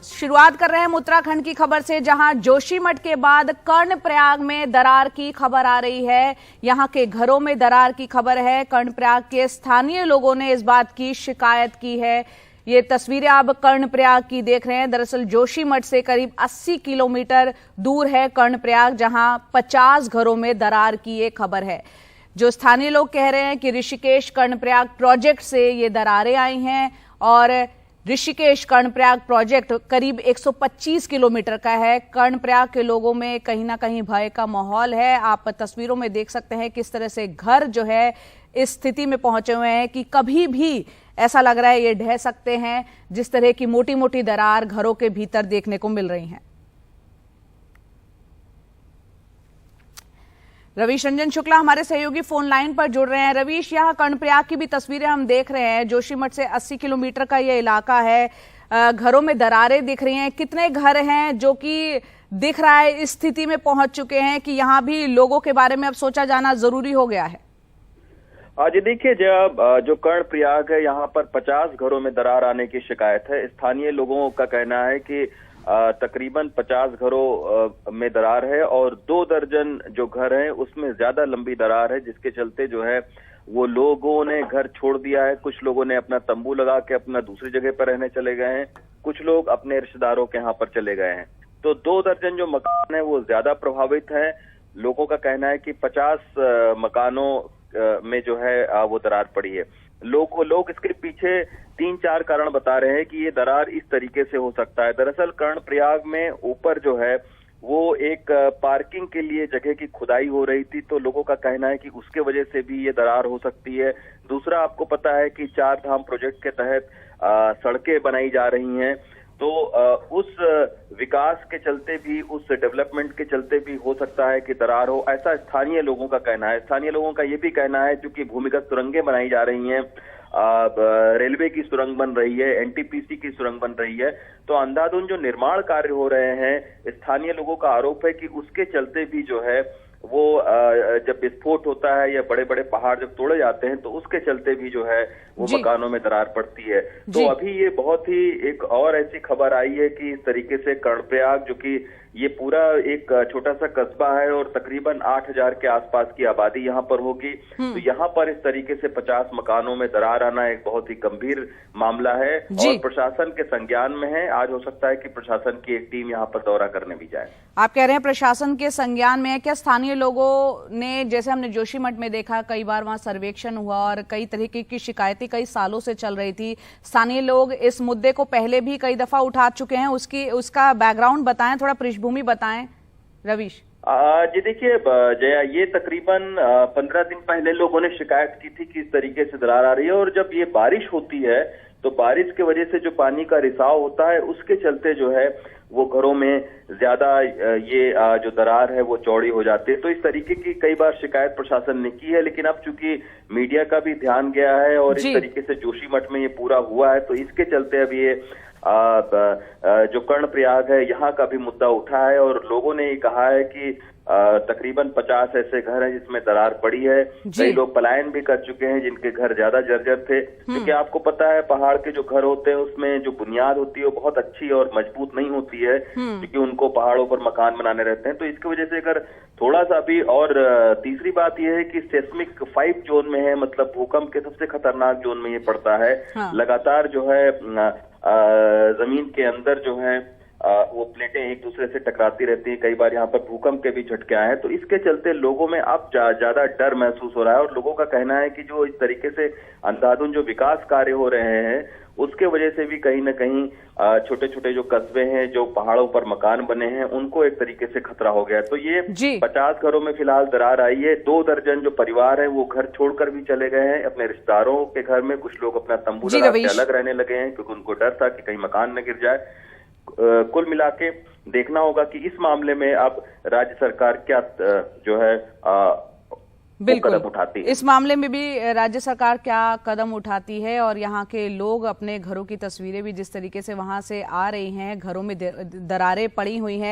शुरुआत कर रहे हैं हम उत्तराखंड की खबर से, जहां जोशीमठ के बाद कर्णप्रयाग में दरार की खबर आ रही है। यहां के घरों में दरार की खबर है। कर्णप्रयाग के स्थानीय लोगों ने इस बात की शिकायत की है। ये तस्वीरें आप कर्णप्रयाग की देख रहे हैं। दरअसल जोशीमठ से करीब 80 किलोमीटर दूर है कर्णप्रयाग, जहां 50 घरों में दरार की ये खबर है। जो स्थानीय लोग कह रहे हैं कि ऋषिकेश कर्णप्रयाग प्रोजेक्ट से ये दरारें आई हैं और ऋषिकेश कर्णप्रयाग प्रोजेक्ट करीब 125 किलोमीटर का है। कर्णप्रयाग के लोगों में कहीं ना कहीं भय का माहौल है। आप तस्वीरों में देख सकते हैं किस तरह से घर जो है इस स्थिति में पहुंचे हुए हैं कि कभी भी ऐसा लग रहा है ये ढह सकते हैं। जिस तरह की मोटी मोटी दरार घरों के भीतर देखने को मिल रही हैं। रवीश रंजन शुक्ला हमारे सहयोगी फोन लाइन पर जुड़ रहे हैं। रवीश, यहाँ कर्णप्रयाग की भी तस्वीरें हम देख रहे हैं। जोशीमठ से 80 किलोमीटर का ये इलाका है। घरों में दरारें दिख रही हैं। कितने घर हैं जो कि दिख रहा है इस स्थिति में पहुंच चुके हैं कि यहाँ भी लोगों के बारे में अब सोचा जाना जरूरी हो गया है? जी देखिए, जो कर्णप्रयाग है यहाँ पर 50 घरों में दरार आने की शिकायत है। स्थानीय लोगों का कहना है कि तकरीबन 50 घरों में दरार है और 2 दर्जन जो घर हैं उसमें ज्यादा लंबी दरार है, जिसके चलते जो है वो लोगों ने घर छोड़ दिया है। कुछ लोगों ने अपना तंबू लगा के अपना दूसरी जगह पर रहने चले गए हैं। कुछ लोग अपने रिश्तेदारों के यहाँ पर चले गए हैं। तो 2 दर्जन जो मकान है वो ज्यादा प्रभावित है। लोगों का कहना है कि 50 मकानों में जो है वो दरार पड़ी है। लोग इसके पीछे 3-4 कारण बता रहे हैं कि ये दरार इस तरीके से हो सकता है। दरअसल कर्णप्रयाग में ऊपर जो है वो एक पार्किंग के लिए जगह की खुदाई हो रही थी, तो लोगों का कहना है कि उसके वजह से भी ये दरार हो सकती है। दूसरा, आपको पता है कि 4 धाम प्रोजेक्ट के तहत सड़कें बनाई जा रही हैं, तो उस विकास के चलते भी, उस डेवलपमेंट के चलते भी हो सकता है कि दरार हो, ऐसा स्थानीय लोगों का कहना है। स्थानीय लोगों का ये भी कहना है क्योंकि भूमिगत सुरंगें बनाई जा रही हैं, रेलवे की सुरंग बन रही है, एनटीपीसी की सुरंग बन रही है, तो अंधाधुंध जो निर्माण कार्य हो रहे हैं, स्थानीय लोगों का आरोप है कि उसके चलते भी जो है वो जब विस्फोट होता है या बड़े बड़े पहाड़ जब तोड़े जाते हैं तो उसके चलते भी जो है वो मकानों में दरार पड़ती है। तो अभी ये बहुत ही एक और ऐसी खबर आई है कि इस तरीके से कर्णप्रयाग, जो कि ये पूरा एक छोटा सा कस्बा है और तकरीबन 8000 के आसपास की आबादी यहाँ पर होगी, तो यहाँ पर इस तरीके से 50 मकानों में दरार आना एक बहुत ही गंभीर मामला है और प्रशासन के संज्ञान में है। आज हो सकता है कि प्रशासन की एक टीम यहाँ पर दौरा करने भी जाए। आप कह रहे हैं प्रशासन के संज्ञान में है। क्या स्थानीय लोगों ने, जैसे हमने जोशीमठ में देखा, कई बार वहां सर्वेक्षण हुआ और कई तरीके की शिकायतें कई सालों से चल रही थी, स्थानीय लोग इस मुद्दे को पहले भी कई दफा उठा चुके हैं, उसका बैकग्राउंड बताएं, थोड़ा पृष्ठभूमि बताएं रवीश। जी देखिए जया, ये तकरीबन 15 दिन पहले लोगों ने शिकायत की थी कि इस तरीके से दरार आ रही है और जब ये बारिश होती है तो बारिश की वजह से जो पानी का रिसाव होता है उसके चलते जो है वो घरों में ज्यादा ये जो दरार है वो चौड़ी हो जाती है। तो इस तरीके की कई बार शिकायत प्रशासन ने की है, लेकिन अब चूंकि मीडिया का भी ध्यान गया है और इस तरीके से जोशीमठ में ये पूरा हुआ है, तो इसके चलते अब ये जो कर्णप्रयाग है यहाँ का भी मुद्दा उठा है और लोगों ने ये कहा है कि तकरीबन 50 ऐसे घर हैं जिसमें दरार पड़ी है। कई लोग पलायन भी कर चुके हैं जिनके घर ज्यादा जर्जर थे, क्योंकि आपको पता है पहाड़ के जो घर होते हैं उसमें जो बुनियाद होती है वो बहुत अच्छी और मजबूत नहीं होती है, क्योंकि उनको पहाड़ों पर मकान बनाने रहते हैं। तो इसकी वजह से अगर थोड़ा सा भी, और तीसरी बात यह है कि सेस्मिक 5 जोन में है, मतलब भूकंप के सबसे खतरनाक जोन में ये पड़ता है। लगातार जो है जमीन के अंदर जो है वो प्लेटें एक दूसरे से टकराती रहती हैं। कई बार यहाँ पर भूकंप के भी झटके आए हैं, तो इसके चलते लोगों में अब ज्यादा डर महसूस हो रहा है और लोगों का कहना है कि जो इस तरीके से अंधाधुंध जो विकास कार्य हो रहे हैं उसके वजह से भी कहीं न कहीं छोटे छोटे जो कस्बे हैं, जो पहाड़ों पर मकान बने हैं, उनको एक तरीके से खतरा हो गया। तो ये 50 घरों में फिलहाल दरार आई है। 2 दर्जन जो परिवार है वो घर छोड़कर भी चले गए हैं अपने रिश्तेदारों के घर में। कुछ लोग अपना तंबू लगा के अलग रहने लगे हैं क्योंकि उनको डर था कि कहीं मकान न गिर जाए। कुल मिला के देखना होगा कि इस मामले में अब राज्य सरकार क्या जो है बिल्कुल कदम उठाती है। इस मामले में भी राज्य सरकार क्या कदम उठाती है और यहाँ के लोग अपने घरों की तस्वीरें भी जिस तरीके से वहां से आ रही हैं, घरों में दरारें पड़ी हुई हैं।